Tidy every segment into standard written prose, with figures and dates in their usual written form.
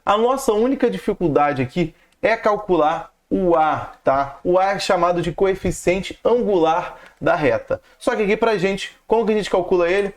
A nossa única dificuldade aqui é calcular o A, tá? O A é chamado de coeficiente angular da reta. Só que aqui pra gente, como que a gente calcula ele?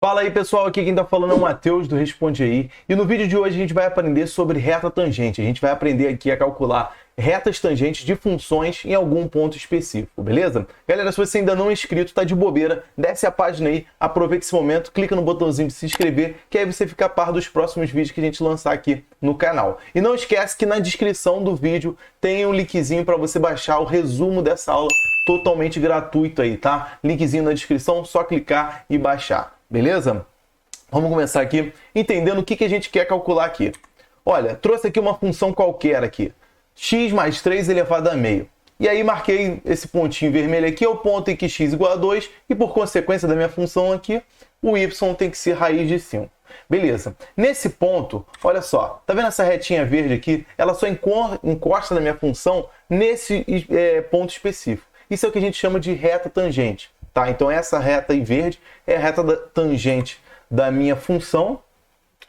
Fala aí pessoal, aqui quem está falando é o Matheus do Responde Aí, e no vídeo de hoje a gente vai aprender sobre reta tangente. A gente vai aprender aqui a calcular retas tangentes de funções em algum ponto específico, beleza? Galera, se você ainda não é inscrito, tá de bobeira, desce a página aí, aproveita esse momento, clica no botãozinho de se inscrever, que aí você fica a par dos próximos vídeos que a gente lançar aqui no canal. E não esquece que na descrição do vídeo tem um linkzinho para você baixar o resumo dessa aula totalmente gratuito aí, tá? Linkzinho na descrição, só clicar e baixar. Beleza? Vamos começar aqui entendendo o que a gente quer calcular aqui. Olha, trouxe aqui uma função qualquer aqui. X mais 3 elevado a meio. E aí marquei esse pontinho vermelho aqui, é o ponto em que x igual a 2, e por consequência da minha função aqui, o y tem que ser raiz de 5. Beleza. Nesse ponto, olha só, tá vendo essa retinha verde aqui? Ela só encosta na minha função nesse ponto específico. Isso é o que a gente chama de reta tangente. Tá? Então essa reta em verde é a reta tangente da minha função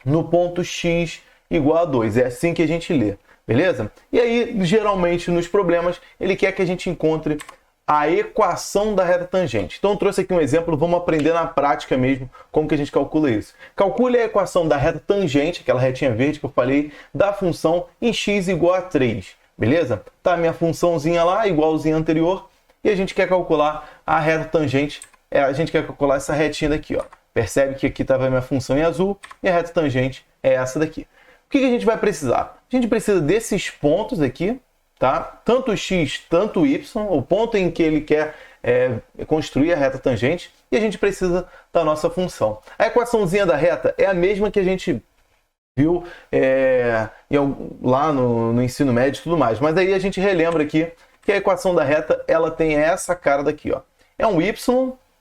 no ponto x igual a 2. É assim que a gente lê, beleza? E aí, geralmente, nos problemas, ele quer que a gente encontre a equação da reta tangente. Então eu trouxe aqui um exemplo, vamos aprender na prática mesmo como que a gente calcula isso. Calcule a equação da reta tangente, aquela retinha verde que eu falei, da função em x igual a 3, beleza? Tá a minha funçãozinha lá, igualzinha à anterior, e a gente quer calcular a reta tangente, a gente quer calcular essa retinha daqui, ó. Percebe que aqui estava a minha função em azul e a reta tangente é essa daqui. O que a gente vai precisar? A gente precisa desses pontos aqui, tá? Tanto o x, tanto o y, o ponto em que ele quer construir a reta tangente, e a gente precisa da nossa função. A equaçãozinha da reta é a mesma que a gente viu lá no ensino médio e tudo mais, mas aí a gente relembra aqui que a equação da reta, ela tem essa cara daqui, ó. É um y,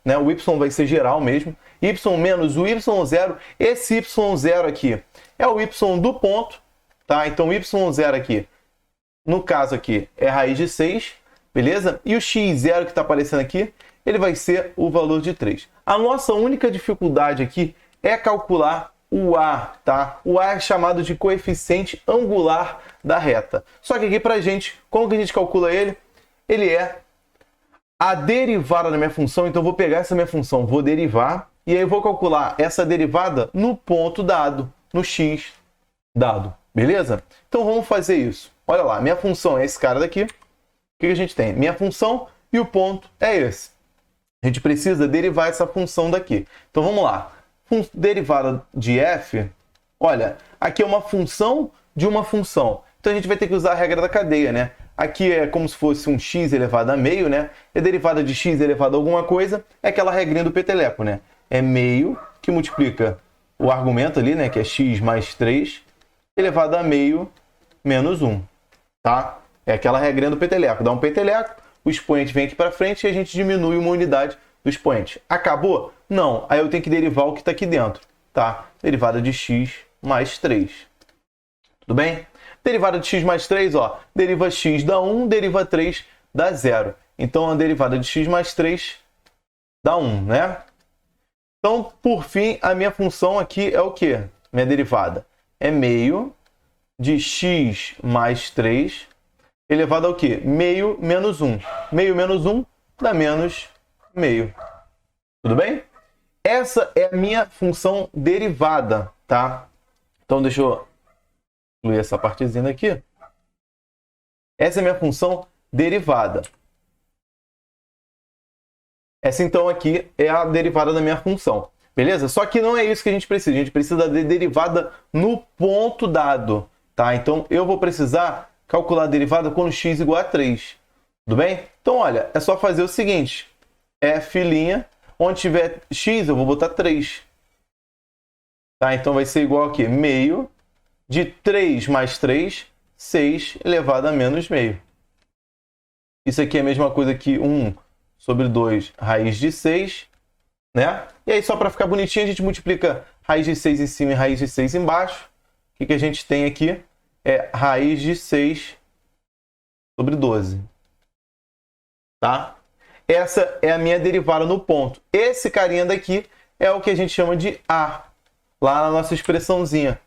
né? O y vai ser geral mesmo. Y menos o y0. Esse y0 aqui é o y do ponto, tá? Então o y0 aqui, no caso aqui, é raiz de 6, beleza? E o x0 que está aparecendo aqui, ele vai ser o valor de 3. A nossa única dificuldade aqui é calcular o A, tá? O A é chamado de coeficiente angular da reta. Só que aqui pra gente, como que a gente calcula ele? Ele é a derivada da minha função, então eu vou pegar essa minha função, vou derivar, e aí eu vou calcular essa derivada no ponto dado, no x dado, beleza? Então vamos fazer isso. Olha lá, minha função é esse cara daqui. O que a gente tem? Minha função e o ponto é esse. A gente precisa derivar essa função daqui. Então vamos lá. Derivada de f, olha, aqui é uma função de uma função. Então a gente vai ter que usar a regra da cadeia, né? Aqui é como se fosse um x elevado a meio, né? E a derivada de x elevado a alguma coisa é aquela regrinha do peteleco, né? É meio que multiplica o argumento ali, né? Que é x mais 3 elevado a meio menos 1, tá? É aquela regrinha do peteleco. Dá um peteleco, o expoente vem aqui para frente e a gente diminui uma unidade do expoente. Acabou? Não. Aí eu tenho que derivar o que está aqui dentro, tá? Derivada de x mais 3. Tudo bem? Derivada de x mais 3, ó. Deriva x dá 1, deriva 3 dá 0. Então a derivada de x mais 3 dá 1, né? Então, por fim, a minha função aqui é o quê? Minha derivada é meio de x mais 3 elevado ao quê? Meio menos 1. Meio menos 1 dá menos meio. Tudo bem? Essa é a minha função derivada, tá? Então deixa eu excluir essa partezinha aqui. Essa é a minha função derivada. Essa então aqui é a derivada da minha função. Beleza? Só que não é isso que a gente precisa. A gente precisa da derivada no ponto dado, tá? Então eu vou precisar calcular a derivada quando x igual a 3. Tudo bem? Então olha, é só fazer o seguinte. F', onde tiver x, eu vou botar 3. Tá? Então vai ser igual a quê? Meio de 3 mais 3, 6 elevado a menos meio. Isso aqui é a mesma coisa que 1 sobre 2 raiz de 6, né? E aí só para ficar bonitinho a gente multiplica raiz de 6 em cima e raiz de 6 embaixo. O que a gente tem aqui é raiz de 6 sobre 12. Tá? Essa é a minha derivada no ponto. Esse carinha daqui é o que a gente chama de A. lá na nossa expressãozinha,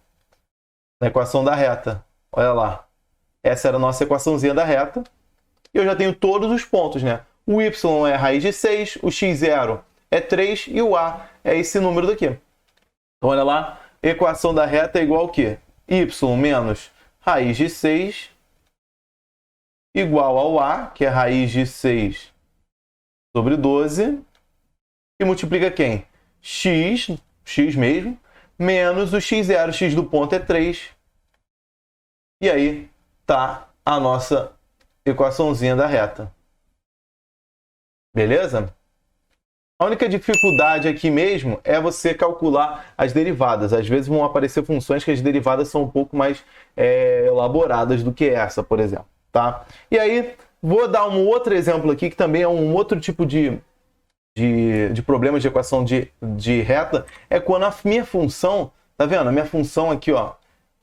na equação da reta. Olha lá. Essa era a nossa equaçãozinha da reta. E eu já tenho todos os pontos, né? O y é raiz de 6, o x0 é 3 e o a é esse número daqui. Então, olha lá. Equação da reta é igual ao quê? Y menos raiz de 6 igual ao a, que é raiz de 6 sobre 12. E multiplica quem? X mesmo, menos o x0, x do ponto é 3. E aí tá a nossa equaçãozinha da reta. Beleza? A única dificuldade aqui mesmo é você calcular as derivadas. Às vezes vão aparecer funções que as derivadas são um pouco mais elaboradas do que essa, por exemplo. Tá? E aí, vou dar um outro exemplo aqui, que também é um outro tipo de problemas de equação de reta, é quando a minha função, tá vendo? A minha função aqui, ó,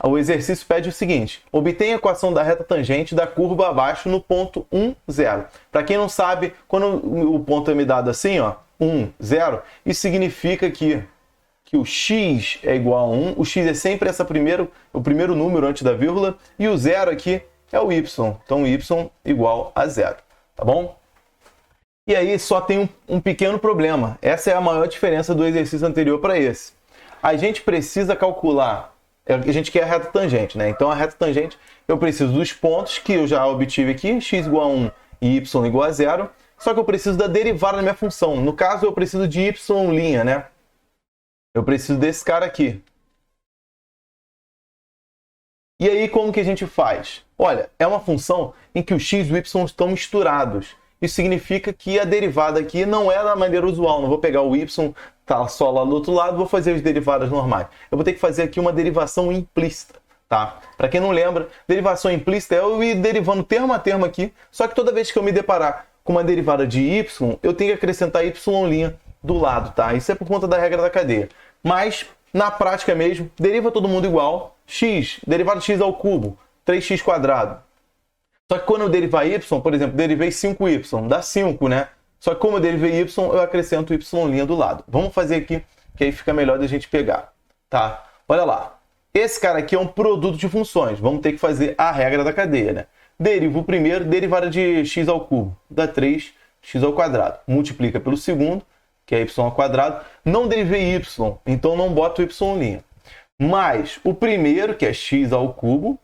o exercício pede o seguinte: obtenha a equação da reta tangente da curva abaixo no ponto 1, 0. Para quem não sabe, quando o ponto é me dado assim, ó, 1, 0, isso significa que o x é igual a 1, o x é sempre o primeiro número antes da vírgula, e o 0 aqui é o y. Então, y igual a 0, tá bom? E aí só tem um pequeno problema. Essa é a maior diferença do exercício anterior para esse. A gente precisa calcular, a gente quer a reta tangente, né? Então a reta tangente, eu preciso dos pontos que eu já obtive aqui, x igual a 1 e y igual a 0, só que eu preciso da derivada da minha função. No caso, eu preciso de y', né? Eu preciso desse cara aqui. E aí, como que a gente faz? Olha, é uma função em que o x e o y estão misturados. Isso significa que a derivada aqui não é da maneira usual. Não vou pegar o y, tá só lá do outro lado, vou fazer as derivadas normais. Eu vou ter que fazer aqui uma derivação implícita, tá? Para quem não lembra, derivação implícita é eu ir derivando termo a termo aqui, só que toda vez que eu me deparar com uma derivada de y, eu tenho que acrescentar y' do lado, tá? Isso é por conta da regra da cadeia. Mas, na prática mesmo, deriva todo mundo igual. X, derivada de x ao cubo, 3x². Só que quando eu derivar y, por exemplo, derivei 5y, dá 5, né? Só que como eu derivei y, eu acrescento y' do lado. Vamos fazer aqui, que aí fica melhor da gente pegar, tá? Olha lá. Esse cara aqui é um produto de funções. Vamos ter que fazer a regra da cadeia, né? Deriva o primeiro, derivada de x ao cubo, dá 3x². Multiplica pelo segundo, que é y². Não derivei y, então não boto y'. Mais o primeiro, que é x ao cubo,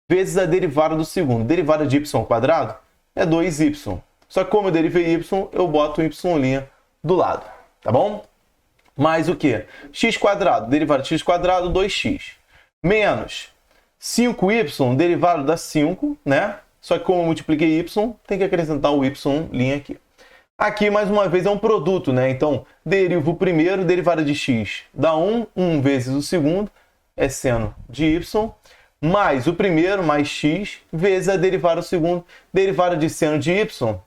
vezes a derivada do segundo. Derivada de y² é 2y. Só que como eu derivei y, eu boto o y' do lado. Tá bom? Mais o quê? x², derivada de x², 2x. Menos 5y, derivada da 5, né? Só que como eu multipliquei y, tem que acrescentar o y' aqui. Aqui, mais uma vez, é um produto, né? Então, derivo o primeiro, derivada de x dá 1, 1 vezes o segundo, é seno de y, mais o primeiro, mais x, vezes a derivada do segundo, derivada de seno de y,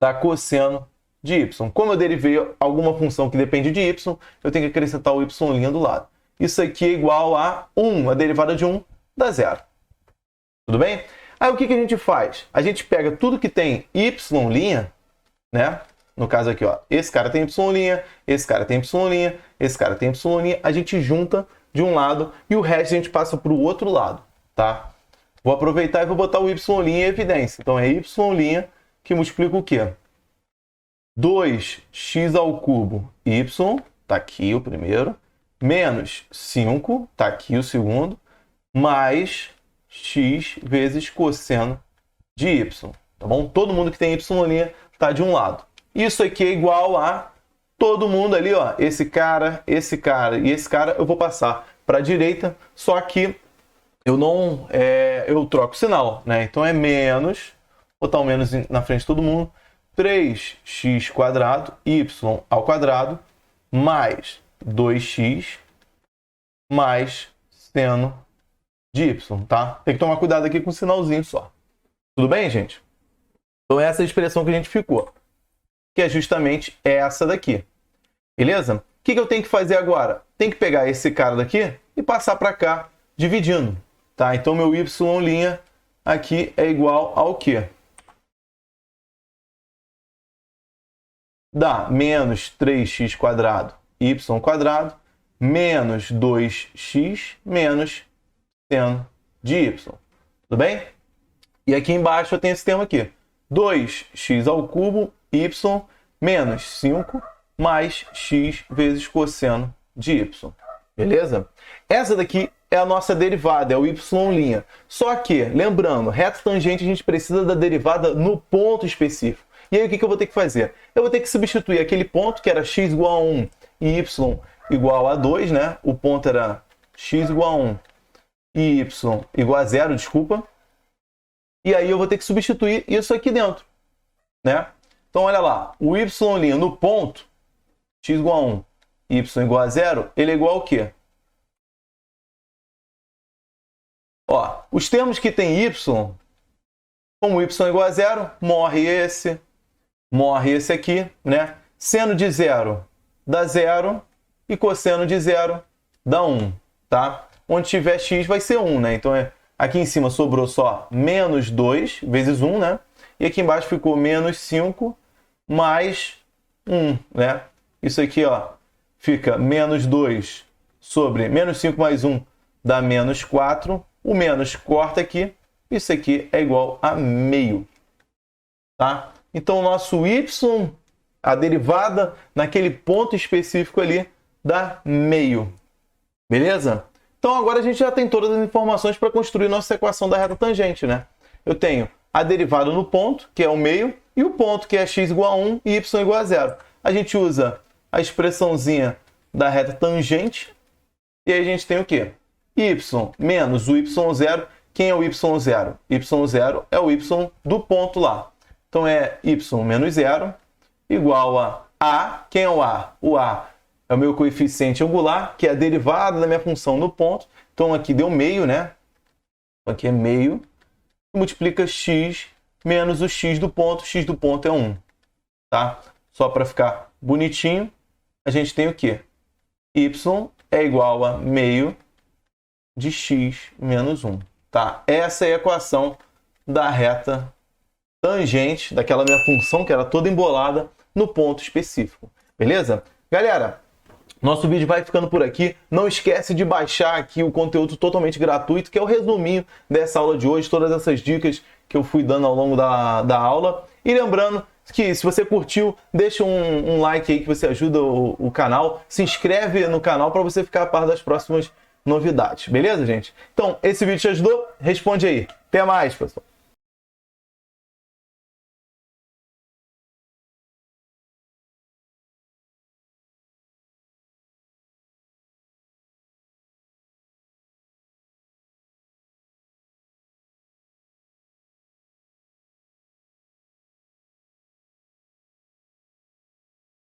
dá cosseno de y. Como eu derivei alguma função que depende de y, eu tenho que acrescentar o y' do lado. Isso aqui é igual a 1, a derivada de 1 dá 0. Tudo bem? Aí o que a gente faz? A gente pega tudo que tem y', né? No caso aqui, ó, esse cara tem y', esse cara tem y', esse cara tem y', a gente junta de um lado e o resto a gente passa para o outro lado, tá? Vou aproveitar e vou botar o y' em evidência. Então é y' que multiplica o quê? 2x ao cubo y, tá aqui o primeiro, menos 5, tá aqui o segundo, mais x vezes cosseno de y, tá bom? Todo mundo que tem y' tá de um lado. Isso aqui é igual a todo mundo ali, ó, esse cara e esse cara, eu vou passar para a direita, só que eu não, eu troco o sinal, né? Então é menos, botar o menos na frente de todo mundo, 3x², y², mais 2x, mais seno de y, tá? Tem que tomar cuidado aqui com o sinalzinho só. Tudo bem, gente? Então essa é a expressão que a gente ficou, que é justamente essa daqui. Beleza? O que eu tenho que fazer agora? Tem que pegar esse cara daqui e passar para cá, dividindo. Tá? Então, meu y' aqui é igual ao quê? Dá menos 3x², y², menos 2x menos seno de y. Tudo bem? E aqui embaixo eu tenho esse termo aqui. 2x ao cubo y menos 5 mais x vezes cosseno de y. Beleza? Essa daqui é a nossa derivada, é o y'. Só que, lembrando, reta tangente a gente precisa da derivada no ponto específico. E aí o que eu vou ter que fazer? Eu vou ter que substituir aquele ponto que era x igual a 1 e y igual a 2, né? O ponto era x igual a 1 e y igual a 0, desculpa. E aí eu vou ter que substituir isso aqui dentro, né? Então olha lá, o y' no ponto, x igual a 1, y igual a 0, ele é igual ao quê? Ó, os termos que tem y, como y igual a 0, morre esse aqui, né? Seno de 0 dá 0 e cosseno de 0 dá 1, tá? Onde tiver x vai ser 1, né? Então aqui em cima sobrou só menos 2 vezes 1, né? E aqui embaixo ficou menos 5 mais 1, né? Isso aqui, ó, fica menos 2 sobre menos 5 mais 1 dá menos 4. O menos corta aqui. Isso aqui é igual a meio. Tá? Então, o nosso y, a derivada naquele ponto específico ali, dá meio. Beleza? Então, agora a gente já tem todas as informações para construir nossa equação da reta tangente, né? Eu tenho a derivada no ponto, que é o meio, e o ponto, que é x igual a 1 e y igual a 0. A gente usa a expressãozinha da reta tangente, e aí a gente tem o quê? Y menos o y0. Quem é o y0? Y0 é o y do ponto lá. Então, é y menos 0 igual a. Quem é o a? O a é o meu coeficiente angular, que é a derivada da minha função no ponto. Então, aqui deu meio, né? Aqui é meio. Multiplica x menos o x do ponto. X do ponto é 1. Tá? Só para ficar bonitinho, a gente tem o quê? Y é igual a meio de x menos 1. Tá? Essa é a equação da reta tangente, daquela minha função que era toda embolada no ponto específico. Beleza? Galera, nosso vídeo vai ficando por aqui. Não esquece de baixar aqui o conteúdo totalmente gratuito, que é o resuminho dessa aula de hoje, todas essas dicas que eu fui dando ao longo da aula. E lembrando que se você curtiu, deixa um like aí que você ajuda o canal. Se inscreve no canal para você ficar a par das próximas novidades. Beleza, gente? Então, esse vídeo te ajudou? Responde aí. Até mais, pessoal.